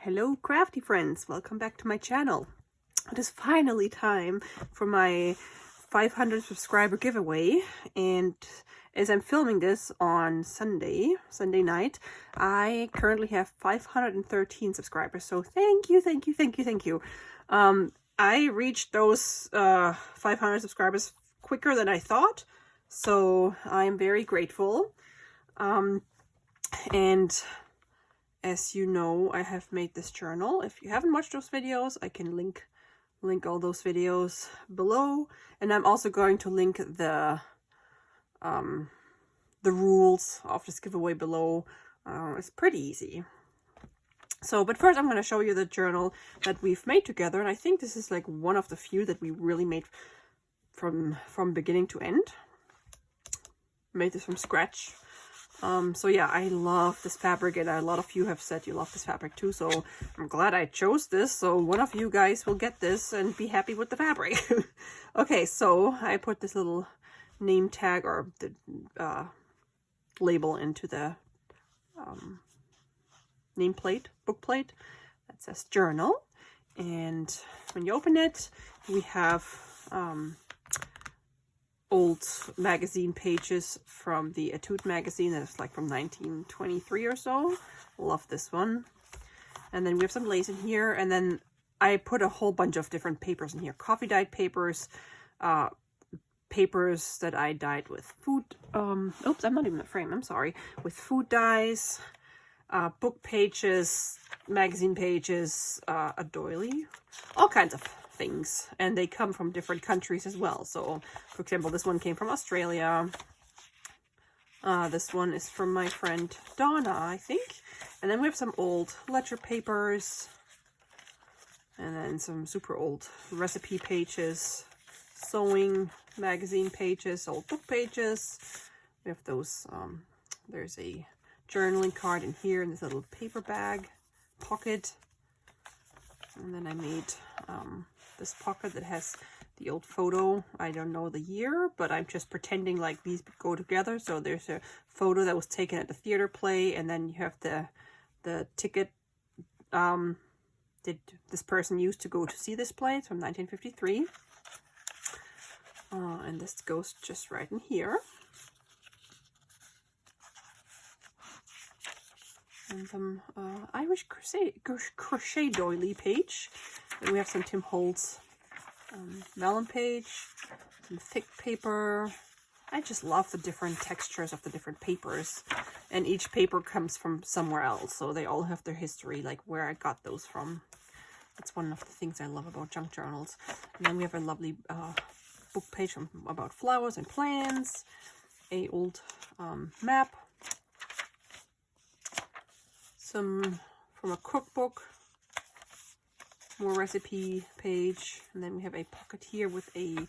Hello crafty friends, welcome back to my channel. It is finally time for my 500 subscriber giveaway, and as I'm filming this on Sunday night, I currently have 513 subscribers, so thank you. I reached those 500 subscribers quicker than I thought, so I'm very grateful. And as you know, I have made this journal. If you haven't watched those videos, I can link all those videos below, and I'm also going to link the rules of this giveaway below. It's pretty easy. So, but first I'm going to show you the journal that we've made together, and I think this is like one of the few that we really made from beginning to end. Made this from scratch. So yeah, I love this fabric, and a lot of you have said you love this fabric too, so I'm glad I chose this, so one of you guys will get this and be happy with the fabric. Okay, so I put this little name tag or the label into the nameplate, book plate that says journal, and when you open it, we have old magazine pages from the Etude magazine that's like from 1923 or so. Love this one. And then we have some lace in here, and then I put a whole bunch of different papers in here. Coffee dyed papers, papers that I dyed with food, oops, I'm not even in the frame, I'm sorry, with food dyes, book pages, magazine pages, a doily, all kinds of things, and they come from different countries as well. So for example, this one came from Australia, this one is from my friend Donna, I think, and then we have some old ledger papers, and then some super old recipe pages, sewing magazine pages, old book pages. We have those, there's a journaling card in here in this little paper bag pocket, and then I made this pocket that has the old photo. I don't know the year, but I'm just pretending like these go together. So there's a photo that was taken at the theater play, and then you have the ticket that this person used to go to see this play. It's from 1953. And this goes just right in here. And some Irish crochet doily page. And we have some Tim Holtz vellum page, some thick paper. I just love the different textures of the different papers, and each paper comes from somewhere else, so they all have their history, like where I got those from. That's one of the things I love about junk journals. And then we have a lovely book page about flowers and plants, a old map, some from a cookbook, more recipe page, and then we have a pocket here with a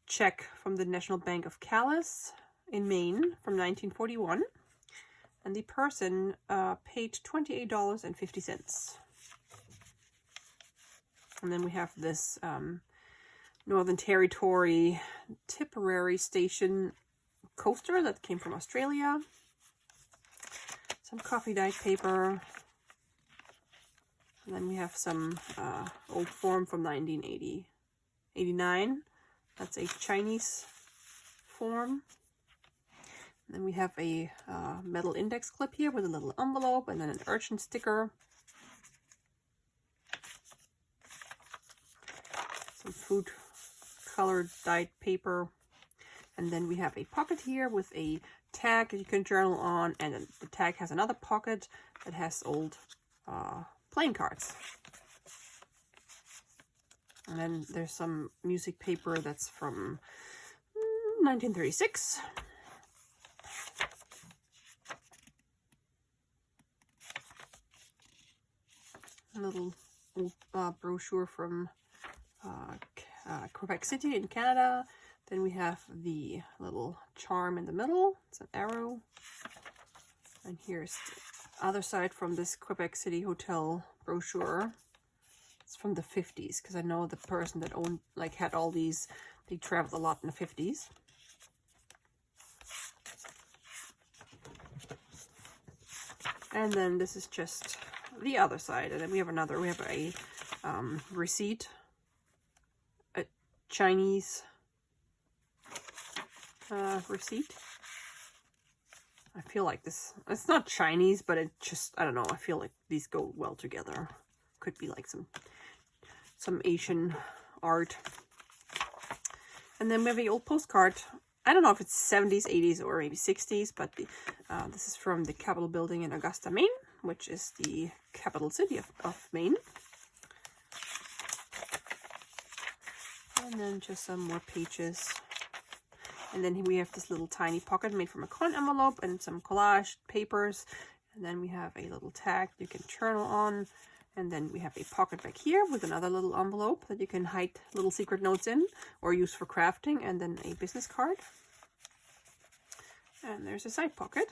check from the National Bank of Calais in Maine from 1941, and the person paid $28.50. And then we have this Northern Territory Tipperary Station coaster that came from Australia, some coffee dyed paper, and then we have some old form from 1989. That's a Chinese form. And then we have a metal index clip here with a little envelope, and then an urchin sticker. Some food colored dyed paper. And then we have a pocket here with a tag that you can journal on, and then the tag has another pocket that has old playing cards. And then there's some music paper that's from 1936. A little old brochure from Quebec City in Canada. Then we have the little charm in the middle. It's an arrow. And here's the other side from this Quebec City hotel brochure. It's from the 50s, because I know the person that owned, like, had all these, they traveled a lot in the 50s. And then this is just the other side. And then we have a receipt, a Chinese receipt. I feel like this, it's not Chinese, but it just, I don't know, I feel like these go well together. Could be like some Asian art. And then we have the old postcard. I don't know if it's 70s, 80s, or maybe 60s, but this is from the Capitol building in Augusta, Maine, which is the capital city of Maine. And then just some more pages. And then we have this little tiny pocket made from a cotton envelope and some collage papers. And then we have a little tag you can journal on. And then we have a pocket back here with another little envelope that you can hide little secret notes in or use for crafting. And then a business card. And there's a side pocket.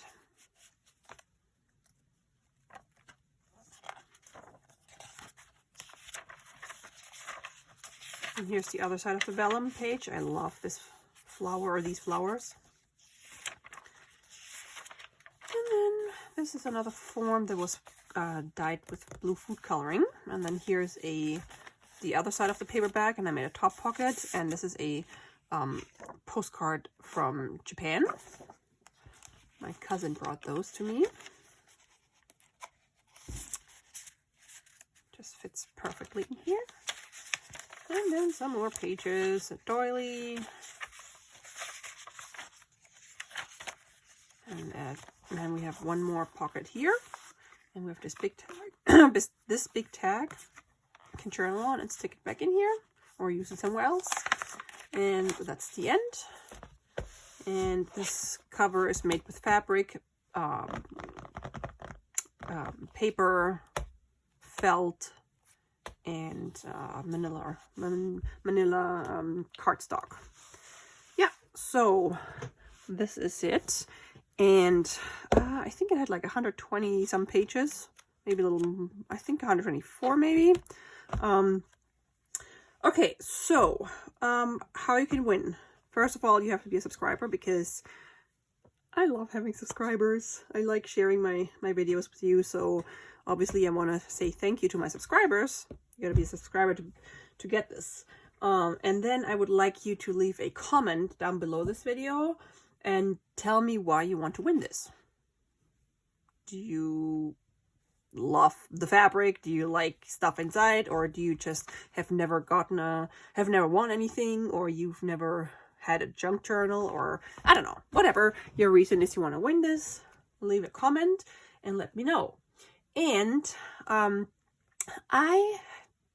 And here's the other side of the vellum page. I love this flower or these flowers. And then this is another form that was dyed with blue food coloring. And then here's the other side of the paperback, and I made a top pocket. And this is a postcard from Japan. My cousin brought those to me. Just fits perfectly in here. And then some more pages, a doily. And then we have one more pocket here. And we have this big tag. this big tag. You can journal on and stick it back in here or use it somewhere else. And that's the end. And this cover is made with fabric, paper, felt, and manila cardstock. Yeah, so this is it. And I think it had like 120 some pages, maybe a little, I think 124 maybe. Okay, so how you can win. First of all, you have to be a subscriber because I love having subscribers. I like sharing my videos with you. So obviously I want to say thank you to my subscribers. You got to be a subscriber to get this. And then I would like you to leave a comment down below this video and tell me why you want to win this. Do you love the fabric? Do you like stuff inside? Or do you just have never won anything? Or you've never had a junk journal? Or I don't know, whatever your reason is you want to win this, leave a comment and let me know. And I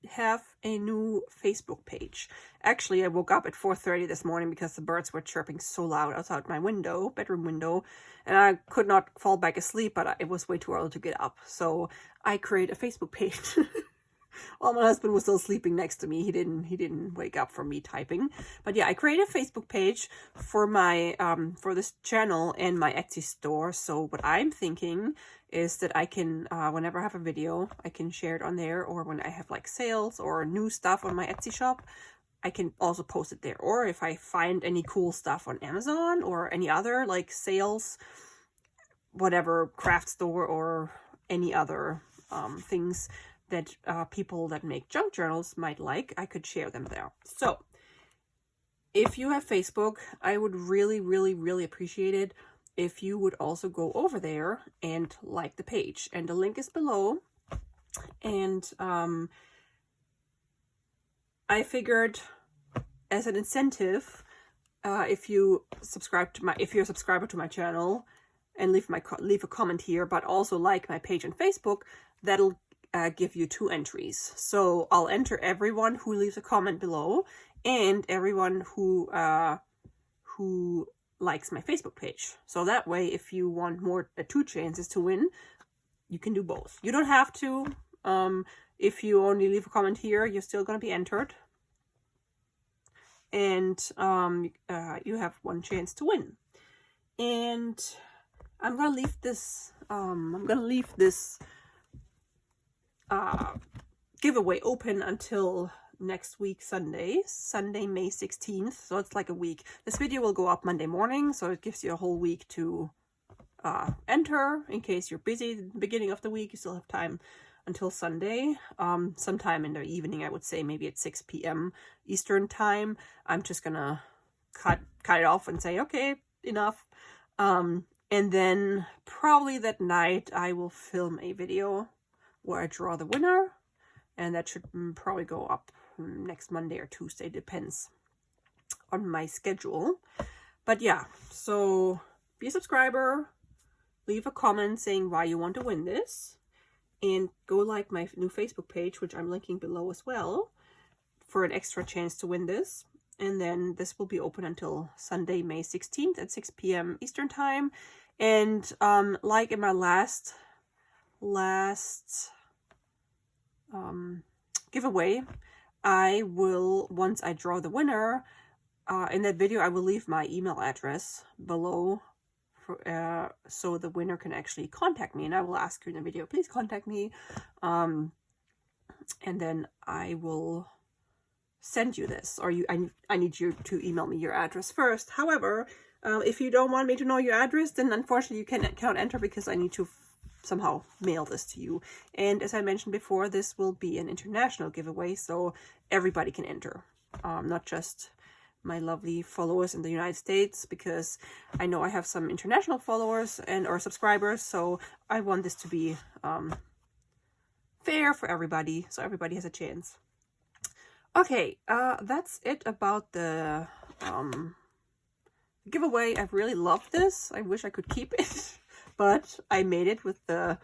have a new Facebook page. Actually, I woke up at 4:30 this morning because the birds were chirping so loud outside my bedroom window, and I could not fall back asleep, but it was way too early to get up. So I created a Facebook page. While my husband was still sleeping next to me. He didn't wake up from me typing. But yeah, I created a Facebook page for my for this channel and my Etsy store. So what I'm thinking is that I can whenever I have a video, I can share it on there, or when I have like sales or new stuff on my Etsy shop, I can also post it there. Or if I find any cool stuff on Amazon or any other like sales, whatever, craft store or any other things that people that make junk journals might like, I could share them there. So if you have Facebook, I would really, really, really appreciate it if you would also go over there and like the page. And the link is below. And I figured as an incentive, if you're a subscriber to my channel and leave a comment here, but also like my page on Facebook, that'll give you 2 entries. So I'll enter everyone who leaves a comment below and everyone who likes my Facebook page. So that way, if you want 2 chances to win, you can do both. You don't have to. If you only leave a comment here, you're still going to be entered. And you have 1 chance to win. And I'm going to leave this giveaway open until next week, Sunday, May 16th. So it's like a week. This video will go up Monday morning, so it gives you a whole week to enter. In case you're busy at the beginning of the week, you still have time until Sunday. Sometime in the evening, I would say maybe at 6 p.m. Eastern time. I'm just gonna cut it off and say, okay, enough. And then probably that night I will film a video where I draw the winner, and that should probably go up next Monday or Tuesday, depends on my schedule. But yeah, so be a subscriber, leave a comment saying why you want to win this, and go like my new Facebook page, which I'm linking below as well, for an extra chance to win this. And then this will be open until Sunday, May 16th at 6 p.m. Eastern time. And like in my last giveaway, I will, once I draw the winner, in that video I will leave my email address below for, so the winner can actually contact me, and I will ask you in the video, please contact me, and then I will send you this, or I need you to email me your address first. However, if you don't want me to know your address, then unfortunately you cannot enter, because I need to somehow mail this to you. And as I mentioned before, this will be an international giveaway, so everybody can enter, not just my lovely followers in the United States, because I know I have some international followers or subscribers, so I want this to be fair for everybody, so everybody has a chance. Okay, that's it about the giveaway. I really love this. I wish I could keep it, but I made it with the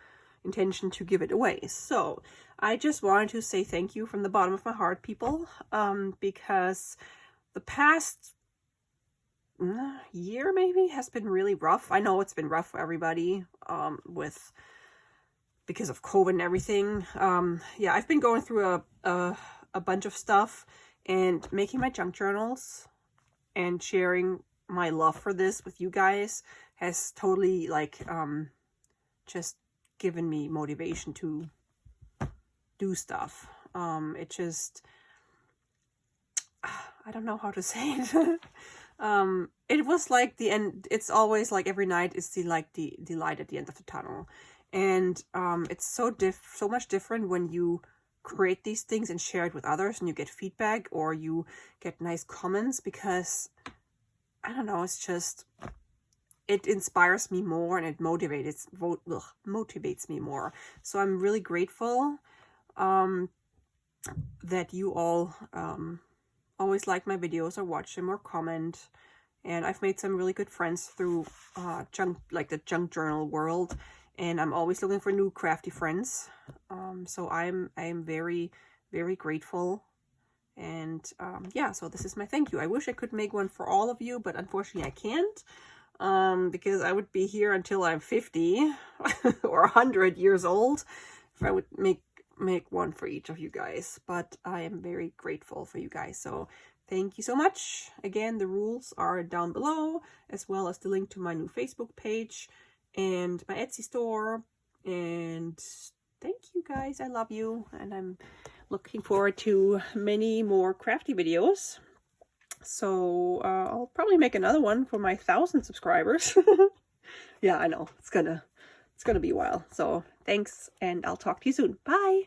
intention to give it away. So I just wanted to say thank you from the bottom of my heart, people, because the past year maybe has been really rough. I know it's been rough for everybody, because of COVID and everything. Yeah, I've been going through a bunch of stuff, and making my junk journals and sharing my love for this with you guys has totally just given me motivation to do stuff. It just, I don't know how to say it. It was like the end. It's always like every night is the light at the end of the tunnel, and it's so much different when you create these things and share it with others, and you get feedback or you get nice comments, because I don't know, it's just, it inspires me more, and it motivates me more. So I'm really grateful that you all always like my videos or watch them or comment. And I've made some really good friends through the junk journal world, and I'm always looking for new crafty friends. So I'm very, very grateful. And yeah, so this is my thank you. I wish I could make one for all of you, but unfortunately I can't, because I would be here until I'm 50 or 100 years old if I would make one for each of you guys. But I am very grateful for you guys, so thank you so much. Again, the rules are down below, as well as the link to my new Facebook page and my Etsy store. And thank you guys, I love you, and I'm looking forward to many more crafty videos. So I'll probably make another one for my 1,000 subscribers. Yeah, I know, it's gonna be a while. So thanks, and I'll talk to you soon. Bye.